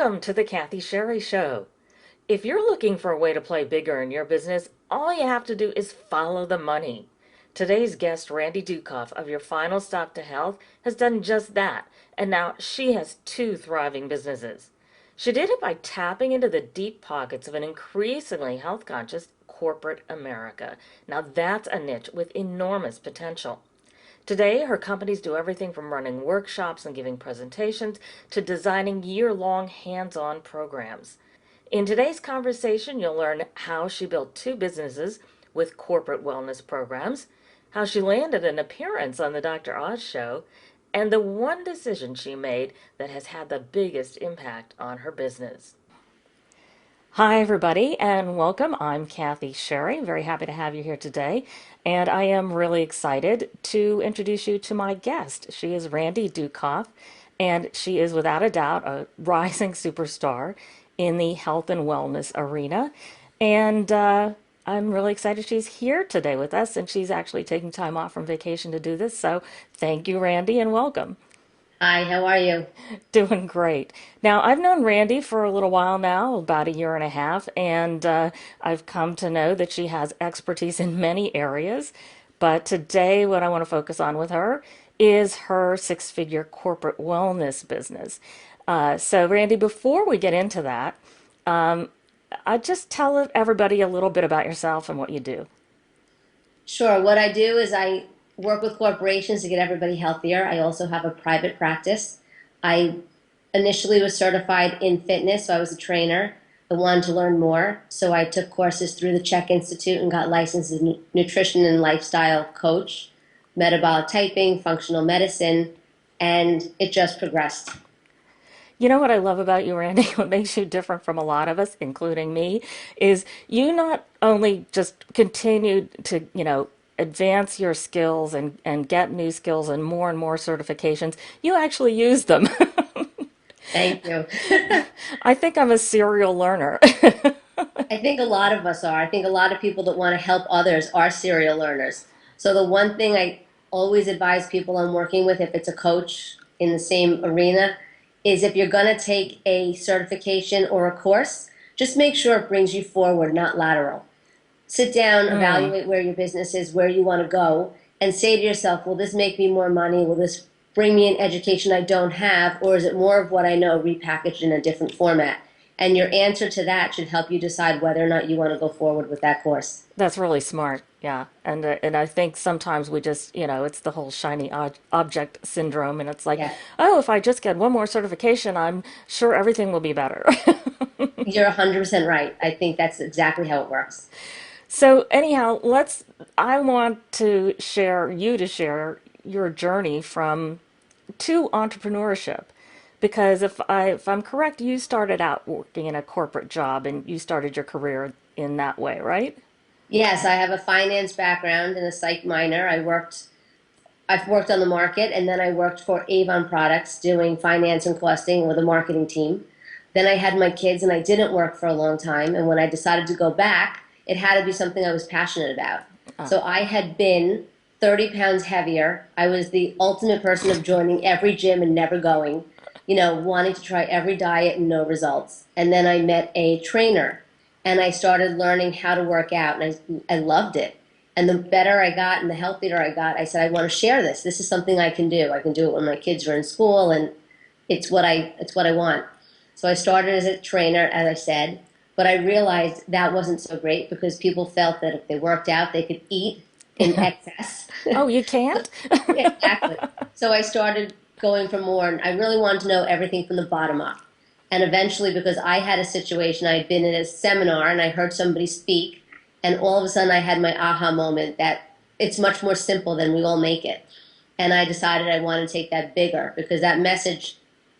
Welcome to the Kathy Sherry Show. If you're looking for a way to play bigger in your business, all you have to do is follow the money. Today's guest, Randi Dukoff of Your Final Stop to Health, has done just that, and now she has two thriving businesses. She did it by tapping into the deep pockets of an increasingly health conscious corporate America. Now that's a niche with enormous potential. Today, her companies do everything from running workshops and giving presentations to designing year-long hands-on programs. In today's conversation, you'll learn how she built two businesses with corporate wellness programs, how she landed an appearance on the Dr. Oz show, and the one decision she made that has had the biggest impact on her business. Hi, everybody, and welcome. I'm Kathy Sherry. Very happy to have you here today. And I am really excited to introduce you to my guest. She is Randi Dukoff, and she is without a doubt a rising superstar in the health and wellness arena. And I'm really excited she's here today with us, and she's actually taking time off from vacation to do this. So thank you, Randi, and welcome. Hi, how are you? Doing great. Now, I've known Randi for a little while now, about a year and a half, and I've come to know that she has expertise in many areas. But today, what I want to focus on with her is her six-figure corporate wellness business. So, Randi, before we get into that, I just tell everybody a little bit about yourself and what you do. Sure. What I do is I work with corporations to get everybody healthier. I also have a private practice. I initially was certified in fitness, so I was a trainer. I wanted to learn more, so I took courses through the Czech Institute and got licensed as a nutrition and lifestyle coach, metabolic typing, functional medicine, and it just progressed. You know what I love about you, Randy, what makes you different from a lot of us, including me, is you not only just continue to, advance your skills and get new skills and more certifications, you actually use them. Thank you. I think I'm a serial learner. I think a lot of us are. I think a lot of people that want to help others are serial learners. So the one thing I always advise people I'm working with, if it's a coach in the same arena, is if you're going to take a certification or a course, just make sure it brings you forward, not lateral. Sit down, Mm. evaluate where your business is, where you want to go, and say to yourself, will this make me more money? Will this bring me an education I don't have? Or is it more of what I know repackaged in a different format? And your answer to that should help you decide whether or not you want to go forward with that course. That's really smart. Yeah. And I think sometimes we just, it's the whole shiny object syndrome. And it's like, Yeah, oh, if I just get one more certification, I'm sure everything will be better. you're 100% right. I think that's exactly how it works. So anyhow, I want to share your journey from to entrepreneurship. Because if I'm correct, you started out working in a corporate job and you started your career in that way, right? Yes, I have a finance background and a psych minor. I've worked on the market, and then I worked for Avon Products doing finance and costing with a marketing team. Then I had my kids and I didn't work for a long time. And when I decided to go back, it had to be something I was passionate about. So I had been 30 pounds heavier. I was the ultimate person of joining every gym and never going, wanting to try every diet and no results. And then I met a trainer and I started learning how to work out, and I loved it. And the better I got and the healthier I got, I said, I want to share this. This is something I can do. I can do it when my kids are in school, and it's what I want. So I started as a trainer, as I said, but I realized that wasn't so great because people felt that if they worked out, they could eat in excess. Oh, you can't? Exactly. So I started going for more, and I really wanted to know everything from the bottom up. And eventually, because I had a situation, I had been in a seminar and I heard somebody speak, and all of a sudden I had my aha moment that it's much more simple than we all make it. And I decided I want to take that bigger because that message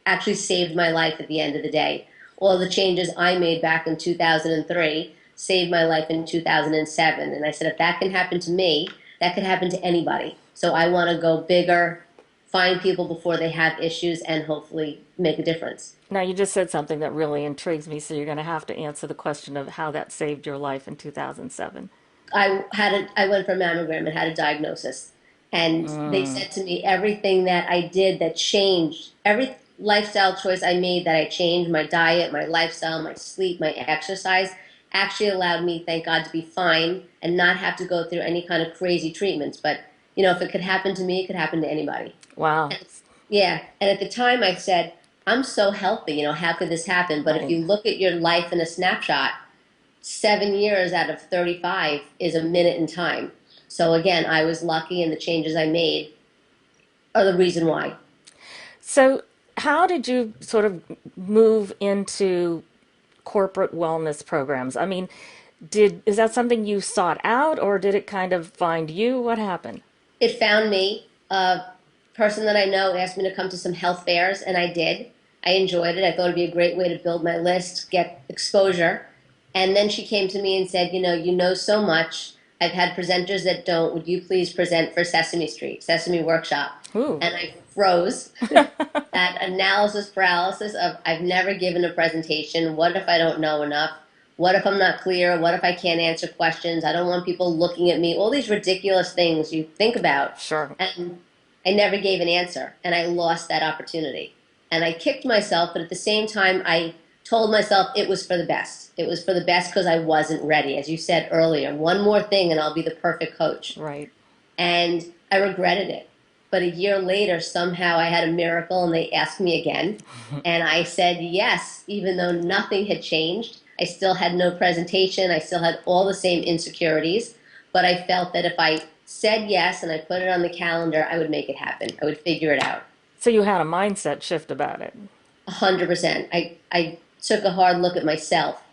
actually saved my life at the end of the day. All the changes I made back in 2003 saved my life in 2007. And I said, if that can happen to me, that could happen to anybody. So I want to go bigger, find people before they have issues, and hopefully make a difference. Now, you just said something that really intrigues me, so you're going to have to answer the question of how that saved your life in 2007. I went for a mammogram and had a diagnosis. And they said to me everything that I did that changed, lifestyle choice I made that I changed my diet, my lifestyle, my sleep, my exercise actually allowed me, thank God, to be fine and not have to go through any kind of crazy treatments. But, if it could happen to me, it could happen to anybody. Wow. And, yeah. And at the time I said, I'm so healthy, how could this happen? But if Right. you look at your life in a snapshot, 7 years out of 35 is a minute in time. So again, I was lucky, and the changes I made are the reason why. So, how did you sort of move into corporate wellness programs? I mean, did is that something you sought out or did it kind of find you? What happened? It found me. A person that I know asked me to come to some health fairs, and I did. I enjoyed it. I thought it'd be a great way to build my list, get exposure. And then she came to me and said, you know so much. I've had presenters that don't. Would you please present for Sesame Street, Sesame Workshop? Ooh. And I froze. That analysis paralysis of I've never given a presentation. What if I don't know enough? What if I'm not clear? What if I can't answer questions? I don't want people looking at me. All these ridiculous things you think about. Sure. And I never gave an answer, and I lost that opportunity. And I kicked myself, but at the same time, I told myself it was for the best. It was for the best because I wasn't ready. As you said earlier, one more thing and I'll be the perfect coach. Right. And I regretted it. But a year later, somehow I had a miracle and they asked me again. And I said yes, even though nothing had changed. I still had no presentation. I still had all the same insecurities. But I felt that if I said yes and I put it on the calendar, I would make it happen. I would figure it out. So you had a mindset shift about it. 100%. I took a hard look at myself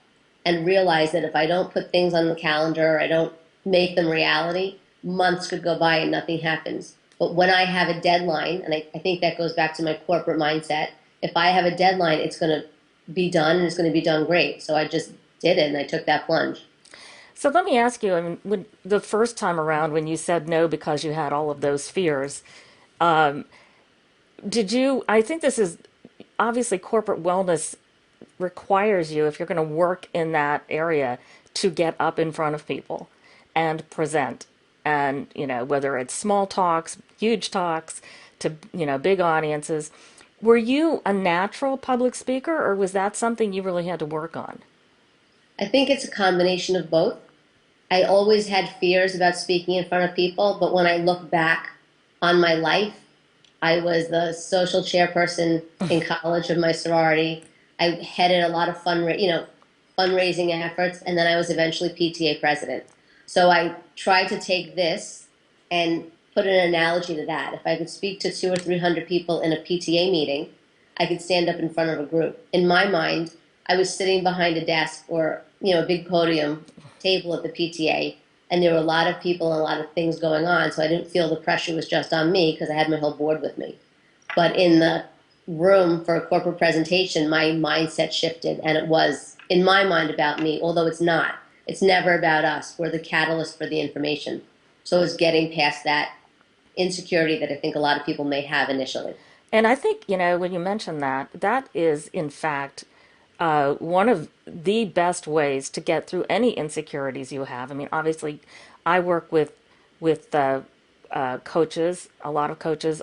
and realized that if I don't put things on the calendar, I don't make them reality, months could go by and nothing happens. But when I have a deadline, and I think that goes back to my corporate mindset, if I have a deadline, it's going to be done and it's going to be done great. So I just did it and I took that plunge. So let me ask you, I mean, when the first time around when you said no because you had all of those fears, did you, I think this is obviously corporate wellness requires you, if you're going to work in that area, to get up in front of people and present. And, whether it's small talks, huge talks, to, big audiences. Were you a natural public speaker or was that something you really had to work on? I think it's a combination of both. I always had fears about speaking in front of people, but when I look back on my life, I was the social chairperson in college of my sorority. I headed a lot of fundraising efforts, and then I was eventually PTA president. So I tried to take this and put an analogy to that. If I could speak to 200 or 300 people in a PTA meeting, I could stand up in front of a group. In my mind, I was sitting behind a desk or a big podium table at the PTA, and there were a lot of people and a lot of things going on. So I didn't feel the pressure was just on me because I had my whole board with me. But in the room for a corporate presentation, my mindset shifted, and it was in my mind about me, although it's not. It's never about us. We're the catalyst for the information. So it's getting past that insecurity that I think a lot of people may have initially. And I think, when you mention that, that is, in fact, one of the best ways to get through any insecurities you have. I mean, obviously, I work with coaches, a lot of coaches,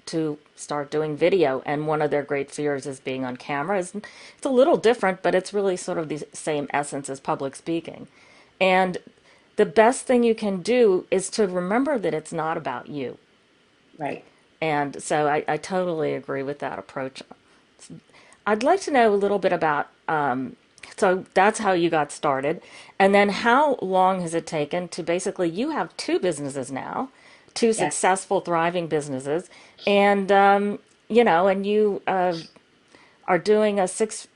to start doing video, and one of their great fears is being on camera. It's a little different, but it's really sort of the same essence as public speaking. And the best thing you can do is to remember that it's not about you. Right. And so I totally agree with that approach. I'd like to know a little bit about, so that's how you got started. And then how long has it taken to basically, you have two businesses now, two Yes. successful, thriving businesses. And, and you are doing six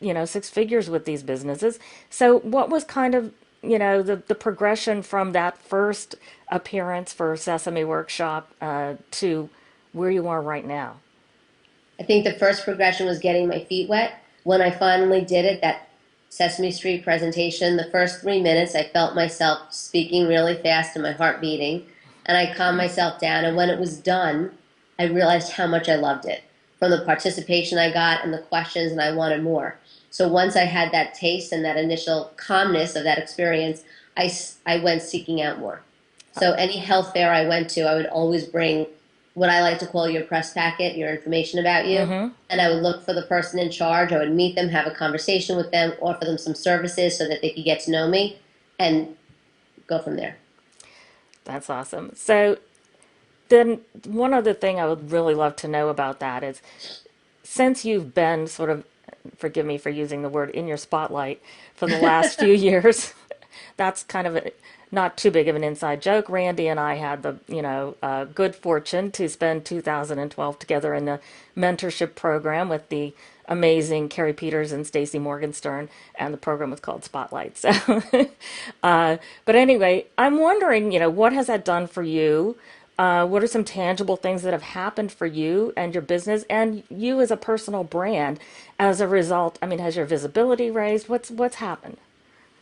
figures with these businesses. So what was kind of, the progression from that first appearance for Sesame Workshop to where you are right now? I think the first progression was getting my feet wet. When I finally did it, that Sesame Street presentation, the first 3 minutes, I felt myself speaking really fast and my heart beating. And I calmed myself down. And when it was done, I realized how much I loved it from the participation I got and the questions, and I wanted more. So once I had that taste and that initial calmness of that experience, I went seeking out more. So any health fair I went to, I would always bring what I like to call your press packet, your information about you. Mm-hmm. And I would look for the person in charge. I would meet them, have a conversation with them, offer them some services so that they could get to know me and go from there. That's awesome. So then one other thing I would really love to know about that is since you've been sort of, forgive me for using the word, in your spotlight for the last few years, that's kind of not too big of an inside joke. Randy and I had the, good fortune to spend 2012 together in the mentorship program with the amazing Carrie Peters and Stacey Morgenstern, and the program was called Spotlight. So, but anyway, I'm wondering, what has that done for you? What are some tangible things that have happened for you and your business and you as a personal brand as a result? I mean, has your visibility raised? What's happened?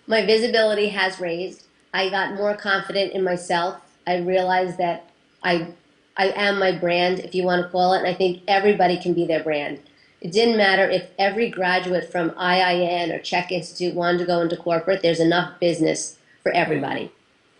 My visibility has raised. I got more confident in myself. I realized that I I am my brand, if you want to call it, and I think everybody can be their brand. It didn't matter if every graduate from IIN or Czech Institute wanted to go into corporate, there's enough business for Mm. everybody.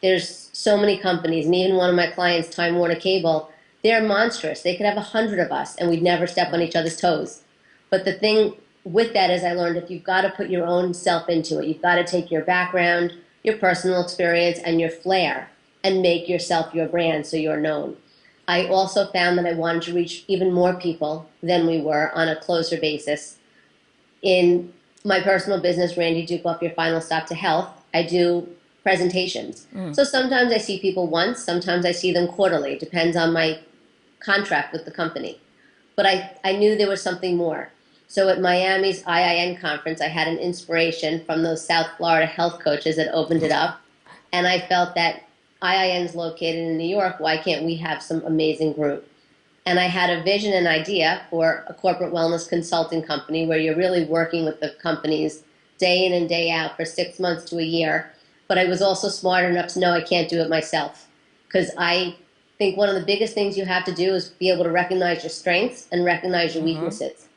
There's so many companies, and even one of my clients, Time Warner Cable, they're monstrous. They could have 100 of us, and we'd never step on each other's toes. But the thing with that is I learned that you've got to put your own self into it. You've got to take your background, your personal experience, and your flair and make yourself your brand so you're known. I also found that I wanted to reach even more people than we were on a closer basis. In my personal business, Randi Dukoff, Your Final Stop to Health, I do presentations. Mm. So sometimes I see people once, sometimes I see them quarterly. It depends on my contract with the company. But I knew there was something more. So at Miami's IIN conference, I had an inspiration from those South Florida health coaches that opened it up. And I felt that IIN's located in New York. Why can't we have some amazing group? And I had a vision and idea for a corporate wellness consulting company where you're really working with the companies day in and day out for 6 months to a year. But I was also smart enough to know I can't do it myself. Because I think one of the biggest things you have to do is be able to recognize your strengths and recognize your Mm-hmm. weaknesses.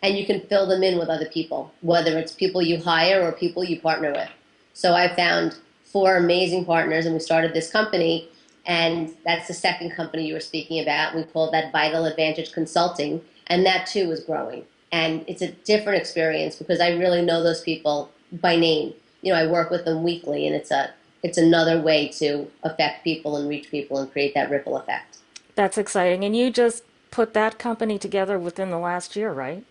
And you can fill them in with other people, whether it's people you hire or people you partner with. So I found four amazing partners and we started this company, and that's the second company you were speaking about. We called that Vital Advantage Consulting, and that too is growing. And it's a different experience because I really know those people by name. I work with them weekly, and it's another way to affect people and reach people and create that ripple effect. That's exciting. And you just put that company together within the last year, right?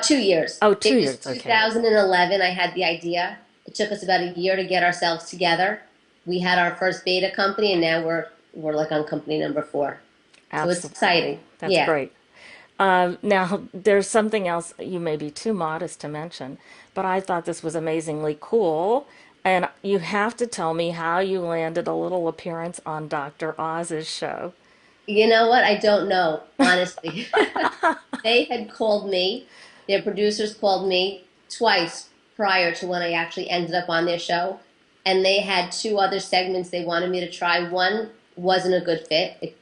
2 years. Oh, It two was years. Okay. 2011. I had the idea. It took us about a year to get ourselves together. We had our first beta company, and now we're like on company number four. So it's Absolutely. exciting. That's Yeah. great. Now, there's something else you may be too modest to mention, but I thought this was amazingly cool. And you have to tell me how you landed a little appearance on Dr. Oz's show. You know what? I don't know, honestly. They had called me, their producers called me twice prior to when I actually ended up on their show. And they had two other segments they wanted me to try. One wasn't a good fit.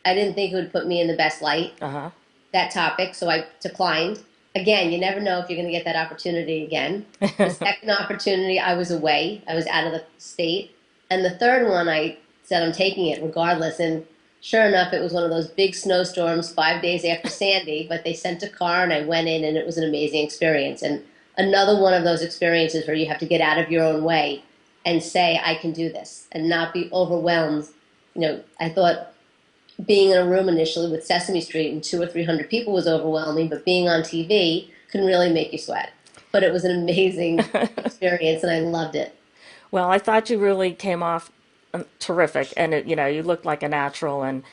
I didn't think it would put me in the best light, Uh that topic, so I declined. Again, you never know if you're going to get that opportunity again. The huh. second opportunity, I was away, I was out of the state. And the third one, I said, I'm taking it regardless. And sure enough, it was one of those big snowstorms 5 days after Sandy, but they sent a car and I went in and it was an amazing experience. And another one of those experiences where you have to get out of your own way and say, I can do this and not be overwhelmed. I thought being in a room initially with Sesame Street and 200 or 300 people was overwhelming, but being on TV can really make you sweat. But it was an amazing experience, and I loved it. Well, I thought you really came off terrific, and you looked like a natural, and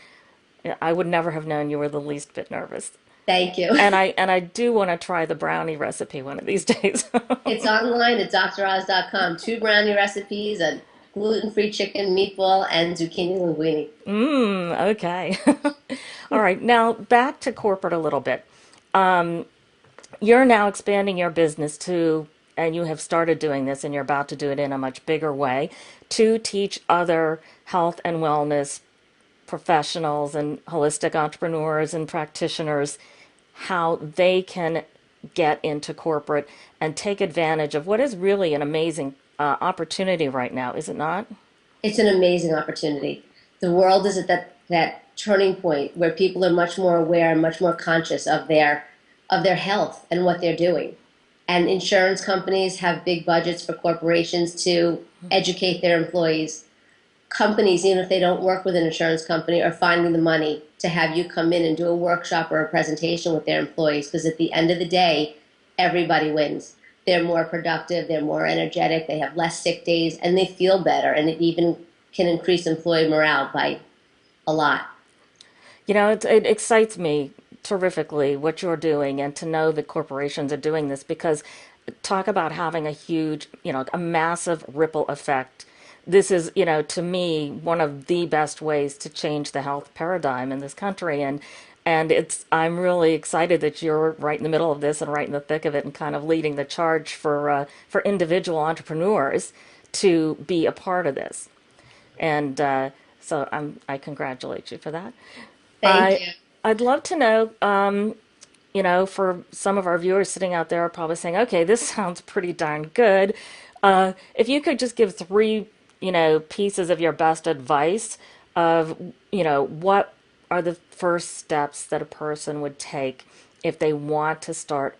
I would never have known you were the least bit nervous. Thank you. And I do want to try the brownie recipe one of these days. It's online at droz.com. Two brownie recipes, a gluten-free chicken meatball, and zucchini linguine. Okay. All right. Now back to corporate a little bit. You're now expanding your business to, and you have started doing this, and you're about to do it in a much bigger way, to teach other health and wellness professionals and holistic entrepreneurs and practitioners how they can get into corporate and take advantage of what is really an amazing opportunity right now, is it not? It's an amazing opportunity. The world is at that turning point where people are much more aware and much more conscious of their health and what they're doing. And insurance companies have big budgets for corporations to educate their employees. Companies, even if they don't work with an insurance company, are finding the money to have you come in and do a workshop or a presentation with their employees, because at the end of the day, everybody wins. They're more productive, they're more energetic, they have less sick days, and they feel better, and it even can increase employee morale by a lot. It excites me terrifically what you're doing and to know that corporations are doing this because talk about having a huge, a massive ripple effect. This is, to me, one of the best ways to change the health paradigm in this country. And I'm really excited that you're right in the middle of this and right in the thick of it and kind of leading the charge for individual entrepreneurs to be a part of this. And so I congratulate you for that. Thank I you. I'd love to know, for some of our viewers sitting out there are probably saying, okay, this sounds pretty darn good. If you could just give three, pieces of your best advice of, what are the first steps that a person would take if they want to start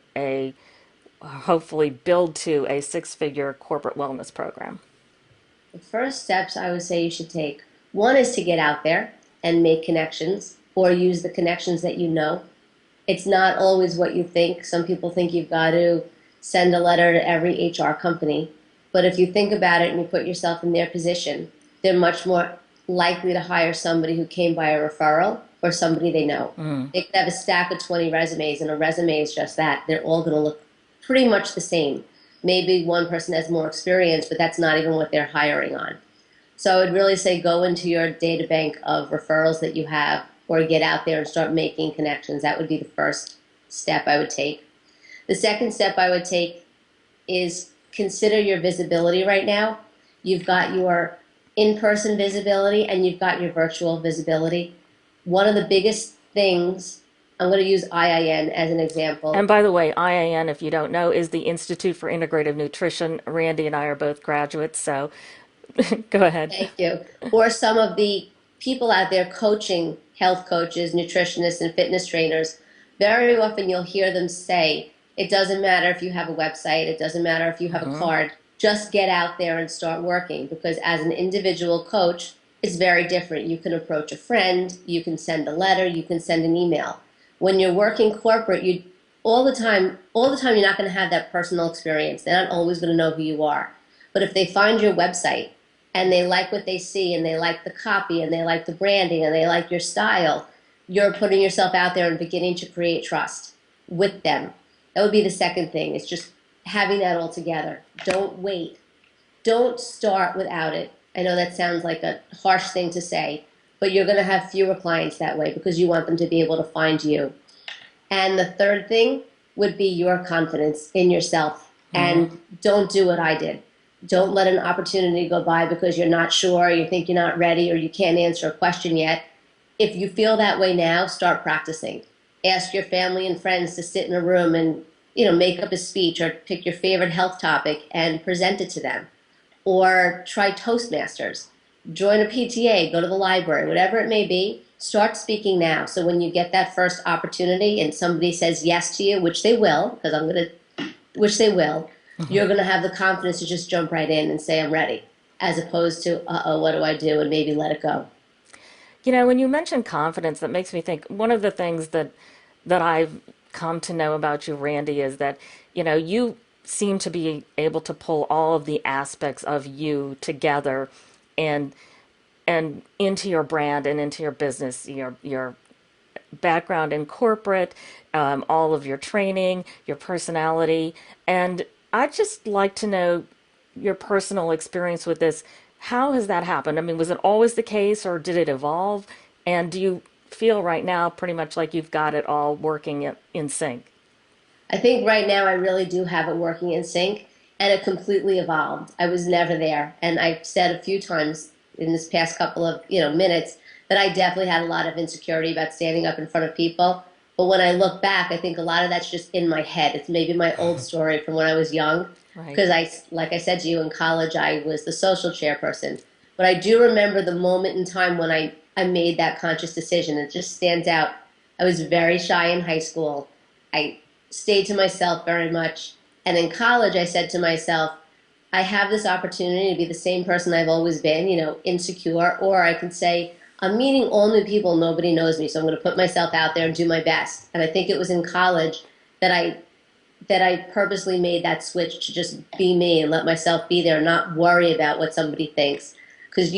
hopefully build to a six-figure corporate wellness program. The first steps I would say you should take, one is to get out there and make connections or use the connections that you know. It's not always what you think. Some people think you've got to send a letter to every HR company. But if you think about it and you put yourself in their position, they're much more likely to hire somebody who came by a referral or somebody they know. They could have a stack of 20 resumes, and a resume is just that. They're all going to look pretty much the same. Maybe one person has more experience, but that's not even what they're hiring on. So I would really say go into your data bank of referrals that you have or get out there and start making connections. That would be the first step I would take. The second step I would take is consider your visibility right now. You've got your in-person visibility and you've got your virtual visibility. One of the biggest things, I'm going to use IIN as an And example. by the way, IAN, if you don't know, is the Institute for Integrative Nutrition. Randy and I are both graduates, so go ahead. Thank you. Or some of the people out there coaching, health coaches, nutritionists, and fitness trainers, very often you'll hear them say, it doesn't matter if you have a website, it doesn't matter if you have a card, just get out there and start working. Because as an individual coach, it's very different. You can approach a friend, you can send a letter, you can send an email. When you're working corporate, you all the time you're not going to have that personal experience. They're not always going to know who you are. But if they find your website and they like what they see and they like the copy and they like the branding and they like your style, you're putting yourself out there and beginning to create trust with them. That would be the second thing. It's just having that all together. Don't wait. Don't start without it. I know that sounds like a harsh thing to say, but you're going to have fewer clients that way because you want them to be able to find you. And the third thing would be your confidence in yourself. And don't do what I did. Don't let an opportunity go by because you're not sure, you think you're not ready, or you can't answer a question yet. If you feel that way now, start practicing. Ask your family and friends to sit in a room and make up a speech or pick your favorite health topic and present it to them. Or try Toastmasters. Join a PTA, go to the library, whatever it may be. Start speaking now. So when you get that first opportunity and somebody says yes to you, which they will, because which they will, you're going to have the confidence to just jump right in and say, I'm ready, as opposed to, uh-oh, what do I do? And maybe let it go. When you mention confidence, that makes me think one of the things that I've come to know about you, Randy, is that, you seem to be able to pull all of the aspects of you together and into your brand and into your business, your background in corporate, all of your training, your personality. And I'd just like to know your personal experience with this. How has that happened? I mean, was it always the case or did it evolve? And do you feel right now pretty much like you've got it all working in sync? I think right now I really do have it working in sync, and it completely evolved. I was never there. And I've said a few times in this past couple of minutes that I definitely had a lot of insecurity about standing up in front of people. But when I look back, I think a lot of that's just in my head. It's maybe my old story from when I was young. Right. Because like I said to you, in college, I was the social chairperson. But I do remember the moment in time when I I made that conscious decision. It just stands out. I was very shy in high school. I stayed to myself very much. And in college, I said to myself, I have this opportunity to be the same person I've always been, insecure, or I can say, I'm meeting all new people, nobody knows me, so I'm going to put myself out there and do my best. And I think it was in college that I purposely made that switch to just be me and let myself be there, and not worry about what somebody thinks. Because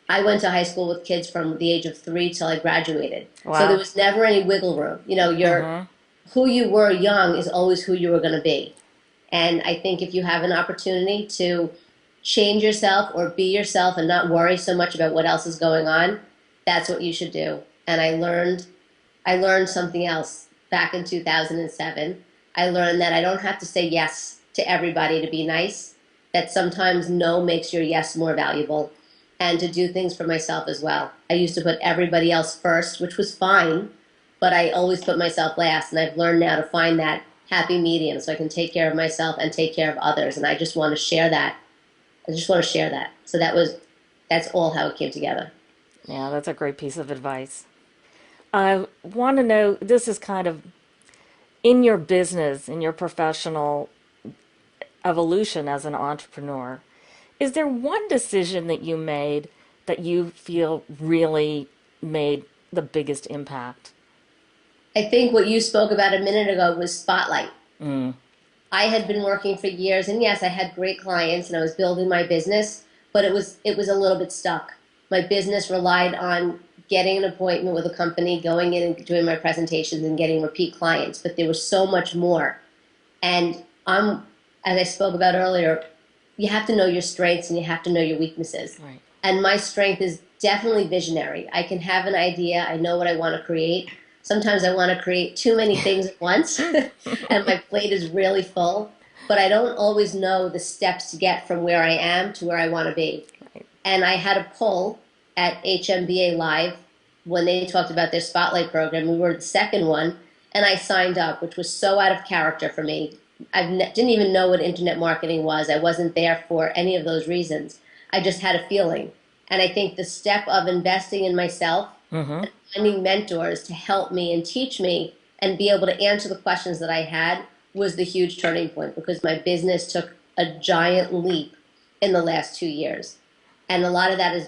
I went to high school with kids from the age of 3 till I graduated, so there Wow. was never any wiggle room. You're Mm-hmm. who you were young is always who you were going to be. And I think if you have an opportunity to change yourself or be yourself and not worry so much about what else is going on, that's what you should do. And I learned something else back in 2007. I learned that I don't have to say yes to everybody to be nice, that sometimes no makes your yes more valuable, and to do things for myself as well. I used to put everybody else first, which was fine, but I always put myself last, and I've learned now to find that happy medium so I can take care of myself and take care of others, and I just want to share that. I just want to share that. So that's all how it came together. Yeah, that's a great piece of advice. I want to know, this is kind of in your business, in your professional evolution as an entrepreneur. Is there one decision that you made that you feel really made the biggest impact? I think what you spoke about a minute ago was spotlight. Mm. I had been working for years, and yes, I had great clients and I was building my business, but it was a little bit stuck. My business relied on getting an appointment with a company, going in and doing my presentations and getting repeat clients, but there was so much more. And as I spoke about earlier, you have to know your strengths and you have to know your weaknesses. Right. And my strength is definitely visionary. I can have an idea, I know what I want to create. Sometimes I want to create too many things at once, and my plate is really full, but I don't always know the steps to get from where I am to where I want to be. Right. And I had a poll at HMBA Live when they talked about their Spotlight program. We were the second one, and I signed up, which was so out of character for me. Didn't even know what internet marketing was. I wasn't there for any of those reasons. I just had a feeling. And I think the step of investing in myself Mm-hmm. and finding mentors to help me and teach me and be able to answer the questions that I had was the huge turning point, because my business took a giant leap in the last 2 years. And a lot of that is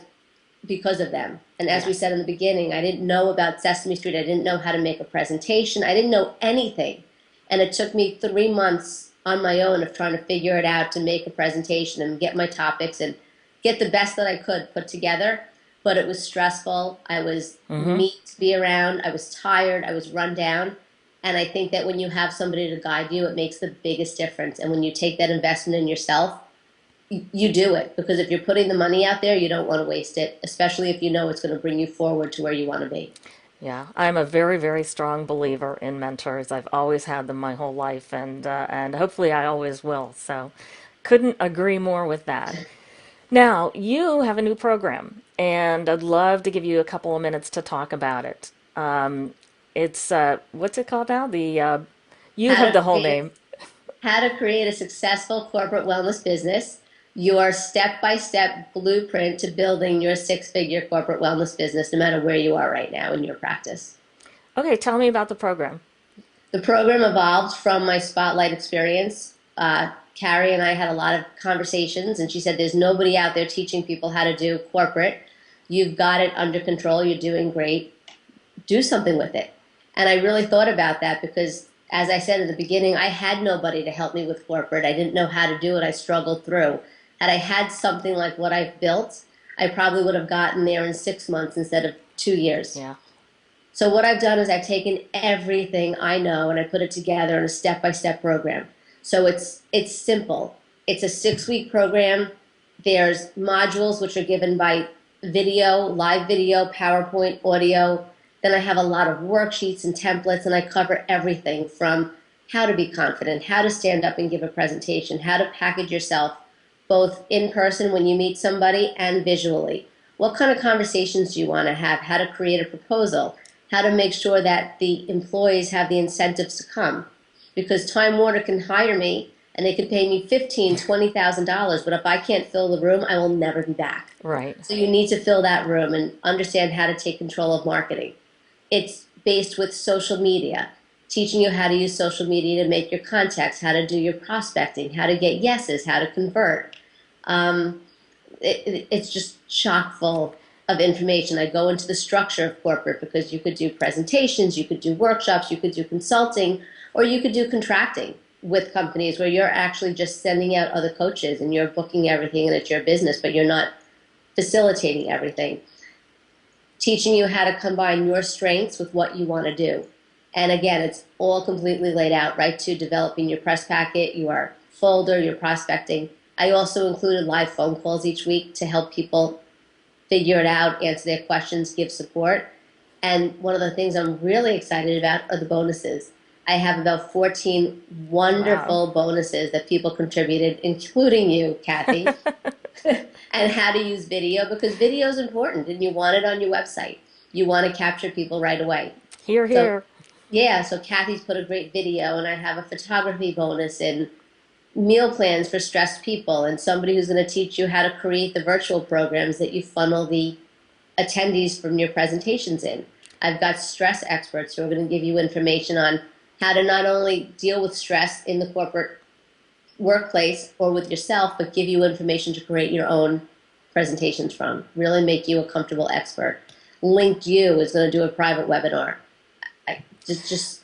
because of them. And as we Yes. said in the beginning, I didn't know about Sesame Street. I didn't know how to make a presentation. I didn't know anything. And it took me 3 months on my own of trying to figure it out to make a presentation and get my topics and get the best that I could put together. But it was stressful. I was Mm-hmm. meat to be around. I was tired. I was run down. And I think that when you have somebody to guide you, it makes the biggest difference. And when you take that investment in yourself, you do it, because if you're putting the money out there, you don't want to waste it, especially if you know it's going to bring you forward to where you want to be. Yeah, I'm a very, very strong believer in mentors. I've always had them my whole life, and hopefully I always will. So, couldn't agree more with that. Now, you have a new program, and I'd love to give you a couple of minutes to talk about it. It's what's it called now? You How have to the whole create name. how to create a successful corporate wellness business, your step-by-step blueprint to building your six-figure corporate wellness business, no matter where you are right now in your practice. Okay, tell me about the program. The program evolved from my Spotlight experience. Carrie and I had a lot of conversations, and she said, there's nobody out there teaching people how to do corporate. You've got it under control. You're doing great. Do something with it. And I really thought about that because, as I said in the beginning, I had nobody to help me with corporate. I didn't know how to do it. I struggled through. Had I had something like what I've built, I probably would have gotten there in 6 months instead of 2 years. Yeah. So what I've done is I've taken everything I know and I put it together in a step-by-step program. So it's simple. It's a 6-week program. There's modules which are given by video, live video, PowerPoint, audio. Then I have a lot of worksheets and templates, and I cover everything from how to be confident, how to stand up and give a presentation, how to package yourself, both in person when you meet somebody and visually. What kind of conversations do you want to have? How to create a proposal, how to make sure that the employees have the incentives to come. Because Time Warner can hire me and they could pay me $15,000, $20,000, but if I can't fill the room, I will never be back. Right. So you need to fill that room and understand how to take control of marketing. It's based with social media, teaching you how to use social media to make your contacts, how to do your prospecting, how to get yeses, how to convert. Um, it's just chock full of information. I go into the structure of corporate because you could do presentations, you could do workshops, you could do consulting, or you could do contracting with companies where you're actually just sending out other coaches and you're booking everything and it's your business, but you're not facilitating everything. Teaching you how to combine your strengths with what you want to do. And again, it's all completely laid out, right to developing your press packet, your folder, your prospecting. I also included live phone calls each week to help people figure it out, answer their questions, give support. And one of the things I'm really excited about are the bonuses. I have about 14 Wow. wonderful bonuses that people contributed, including you, Kathy, and how to use video because video is important and you want it on your website. You want to capture people right away. Here, So, here. yeah, so Kathy's put a great video, and I have a photography bonus and meal plans for stressed people, and somebody who's going to teach you how to create the virtual programs that you funnel the attendees from your presentations in. I've got stress experts who are going to give you information on how to not only deal with stress in the corporate workplace or with yourself, but give you information to create your own presentations from. Really make you a comfortable expert. Linked You is going to do a private webinar. Oh,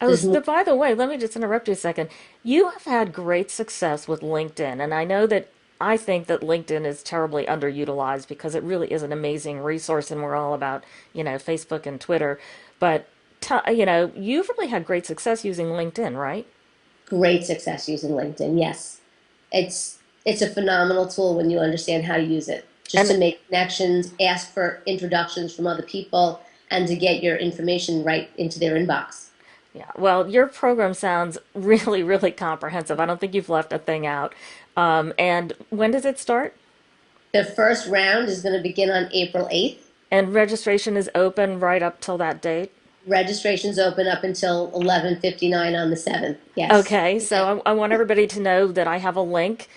There's more. by the way, let me just interrupt you a second. You have had great success with LinkedIn, and I know that I think that LinkedIn is terribly underutilized because it really is an amazing resource, and we're all about, Facebook and Twitter. But, you've really had great success using LinkedIn, right? Great success using LinkedIn. Yes, it's a phenomenal tool when you understand how to use it. Just And to make connections, ask for introductions from other people, and to get your information right into their inbox. yeah, well, your program sounds really, really comprehensive. I don't think you've left a thing out. And when does it start? The first round is going to begin on April 8th. And registration is open right up till that date? Registrations open up until 11:59 on the 7th. Yes. Okay, so I want everybody to know that I have a link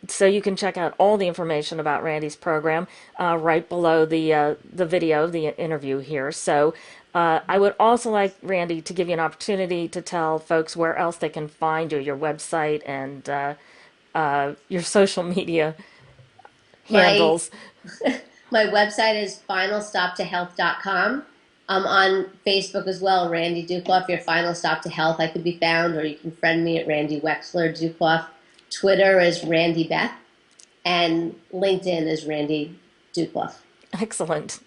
so you can check out all the information about Randy's program right below the video, the interview here. So I would also like Randy to give you an opportunity to tell folks where else they can find you, your website and your social media My handles. my website is finalstoptohealth.com. I'm on Facebook as well, Randy Dukoff, your final stop to health. I could be found, or you can friend me at Randi Wexler Dukoff. Twitter is Randy Beth, and LinkedIn is Randy Dukoff. Excellent.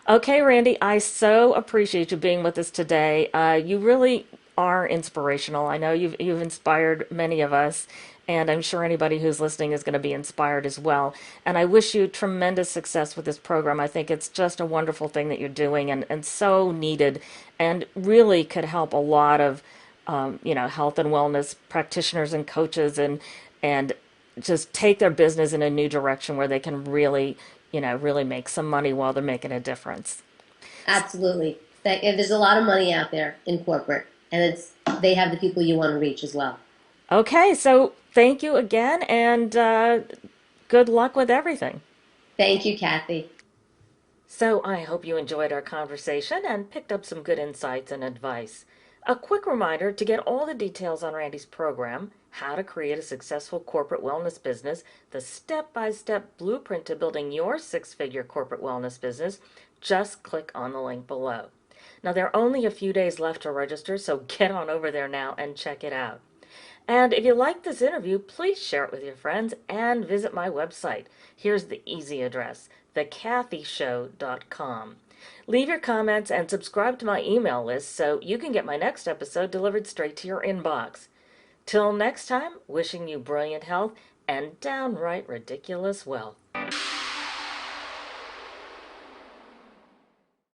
Okay, Randy, I so appreciate you being with us today. You really are inspirational. I know you've inspired many of us, and I'm sure anybody who's listening is going to be inspired as well. And I wish you tremendous success with this program. I think it's just a wonderful thing that you're doing and so needed and really could help a lot of health and wellness practitioners and coaches and just take their business in a new direction where they can really, really make some money while they're making a difference. Absolutely. There's a lot of money out there in corporate, and they have the people you want to reach as well. Okay, so thank you again and good luck with everything. Thank you, Kathy. So I hope you enjoyed our conversation and picked up some good insights and advice. A quick reminder to get all the details on Randy's program, how to create a successful corporate wellness business, the step-by-step blueprint to building your six-figure corporate wellness business, just click on the link below. Now there are only a few days left to register, so get on over there now and check it out. And if you like this interview, please share it with your friends and visit my website. Here's the easy address, thecathyshow.com. Leave your comments and subscribe to my email list so you can get my next episode delivered straight to your inbox. Till next time, wishing you brilliant health and downright ridiculous wealth.